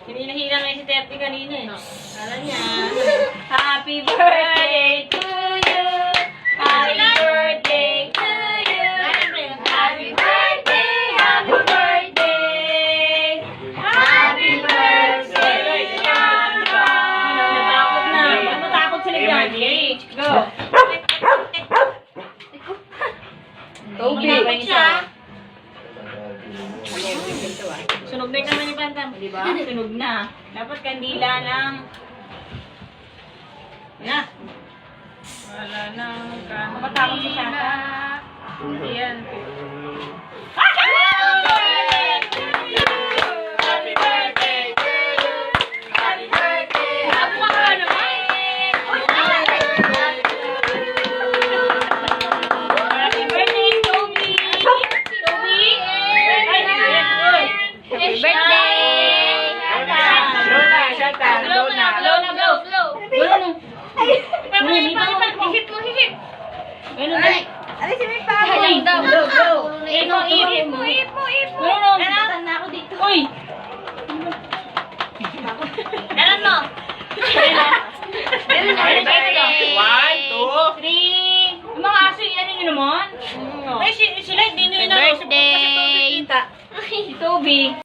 Hinihila nga si Terti kanina eh. Kala niya. Happy birthday to you. Happy birthday to you. Happy birthday, happy birthday. Happy birthday, Sandra. Natakot na. Natakot sila dyan. Go. Okay. Sunog na yung naman ni Bantam. Di ba? Sunog na. Dapat kandila lang. Na. Wala nang kandila. Matakot si Shaka. Ayan. Happy birthday to you. Happy birthday. Happy birthday. Happy birthday, Toby. Toby. Happy birthday. Blow na. Hihip mo. Ganun na. Alisin mo yung paa mo. Hihip mo. Ganun. Nanatan na ako dito. Uy. Ganun mo. One, two. 3. Yung mga aso, yan yun naman. Ay, sila, hindi nyo yun Birthday. Si Toby.